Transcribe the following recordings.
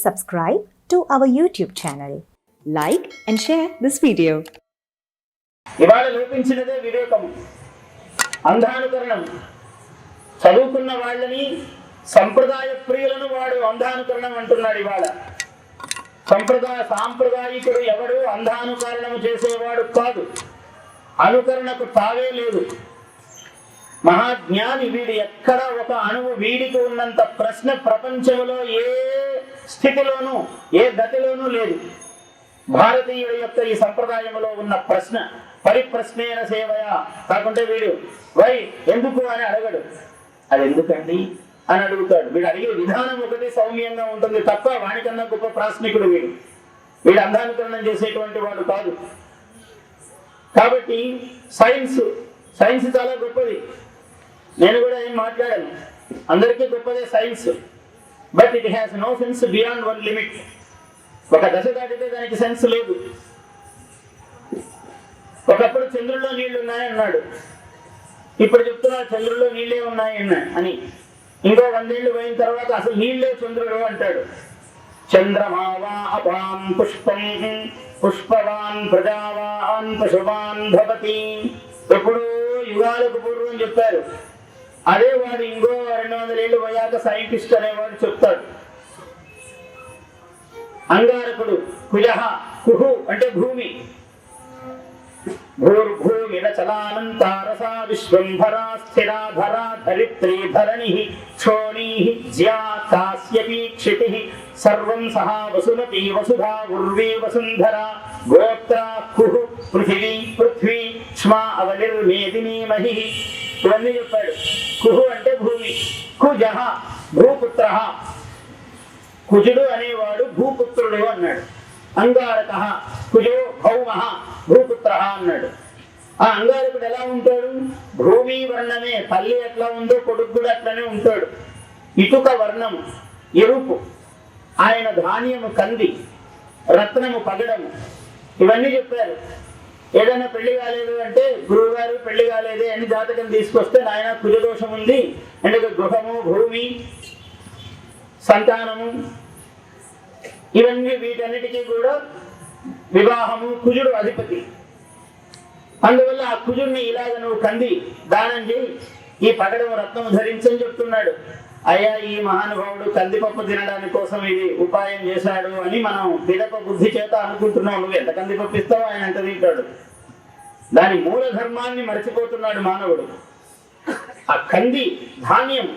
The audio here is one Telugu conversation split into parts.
subscribe to our YouTube channel. Like and share this video. ఇవాళ లోపించినదే వివేకము, అంధానుకరణం. చదువుకున్న వాళ్ళని, సంప్రదాయ ప్రియులను వాడు అంధానుకరణం అంటున్నాడు. ఇవాళ సాంప్రదాయికుడు ఎవడు అంధానుకరణం చేసేవాడు కాదు. అనుకరణకు తావే లేదు. మహాజ్ఞాని వీడి ఎక్కడ ఒక అణువు వీడికి ఉన్నంత ప్రశ్న ప్రపంచంలో ఏ స్థితిలోనూ ఏ గతిలోనూ లేదు. భారతీయుడి యొక్క ఈ సంప్రదాయంలో ఉన్న ప్రశ్న పరిప్రశ్నేన సేవయా కాకుంటే వీడు వై ఎందుకు అని అడగడు. అది ఎందుకండి అని అడుగుతాడు. వీడు అడిగే విధానం ఒకటి సౌమ్యంగా ఉంటుంది తప్ప వాడికన్నా గొప్ప ప్రాశ్నికుడు వీడు అంధానుకరణం చేసేటువంటి వాడు కాదు. కాబట్టి సైన్స్ చాలా గొప్పది. నేను కూడా ఏం మాట్లాడాను, అందరికీ గొప్పదే science. But it has no sense beyond one limit. ఒక దశ దాటితే దానికి సెన్స్ లేదు. ఒకప్పుడు చంద్రుల్లో నీళ్లు ఉన్నాయన్నాడు, ఇప్పుడు చెప్తున్నా చంద్రుల్లో నీళ్ళే ఉన్నాయి అని. ఇంకో 100 ఏళ్ళు పోయిన తర్వాత అసలు నీళ్లే చంద్రుడు అంటాడు. చంద్రమావా అపాం పుష్పం పుష్పవాన్ ప్రజావాన్ పశువాన్ భవతి. ఎప్పుడు యుగాలకు పూర్వం చెప్పారు. అదే వాడు ఇంకో 200 ఏళ్ళు పోయాక సైంటిస్ట్ అనేవాడు చెప్తాడు. అంగారకుడు కుజః, కుహు అంటే భూమి. భూర్భూమి చలానంతారసా విశ్వంభరా స్థిరాధరా ధరిత్రీ ధరణి క్షోణీ జ్యా కాస్యపీ క్షితి సర్వం సహా వసుమతి వసుధా ఉర్వీ వసుంధరా గోత్రా కుహు పృథివీ పృథ్వీ క్ష్మా అవనిర్మేదినీ మహి. ఇవన్నీ చెప్పాడు. కుహు అంటే భూమి, కుజః భూపుత్ర. కుజుడు అనేవాడు భూపుత్రుడు అన్నాడు. అంగారక కుజో భౌమః భూపుత్ర అన్నాడు. ఆ అంగారకుడు ఎలా ఉంటాడు? భూమి వర్ణమే, తల్లి ఎట్లా ఉందో కొడుకు కూడా అట్లనే ఉంటాడు. ఇటుక వర్ణం ఎరుపు, ఆయన ధాన్యము కంది, రత్నము పగడము. ఇవన్నీ చెప్పారు. ఏదైనా పెళ్లి కాలేదు అంటే గురువు గారు పెళ్లి కాలేదే అని జాతకం తీసుకొస్తే నాయన కుజదోషం ఉంది అంటే గృహము, భూమి, సంతానము, ఇవన్నీ వీటన్నిటికీ కూడా వివాహము కుజుడు అధిపతి. అందువల్ల ఆ కుజుడిని ఇలాగ నువ్వు కంది దానం చేయి, ఈ పగడము రత్నము ధరించని చెప్తున్నాడు. అయ్యా ఈ మహానుభావుడు కందిపప్పు తినడానికి కోసం ఇది ఉపాయం చేశాడు అని మనం పిదప బుద్ధి చేత అనుకుంటున్నావు. నువ్వు ఎంత కందిపప్పు ఇస్తావో ఆయన ఎంత తింటాడు. దాని మూల ధర్మాన్ని మర్చిపోతున్నాడు మానవుడు. ఆ కంది ధాన్యం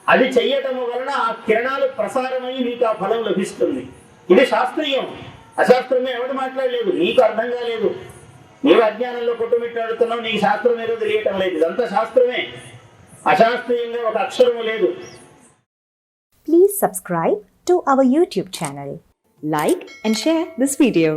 అది చెయ్యటము వలన ఆ కిరణాలు ప్రసారమై నీకు ఆ ఫలం లభిస్తుంది. ఇది శాస్త్రీయం. అశాస్త్రమే ఎవరు మాట్లాడలేదు, నీకు అర్థం కాలేదు. నీవు అజ్ఞానంలో కొట్టుమిట్టాడుతున్నావు, నీకు శాస్త్రం ఏదో తెలియటం లేదు. ఇదంతా శాస్త్రమే, అశాస్త్రీయంగా ఒక అక్షరము లేదు. Please subscribe to our YouTube channel. Like and share this video.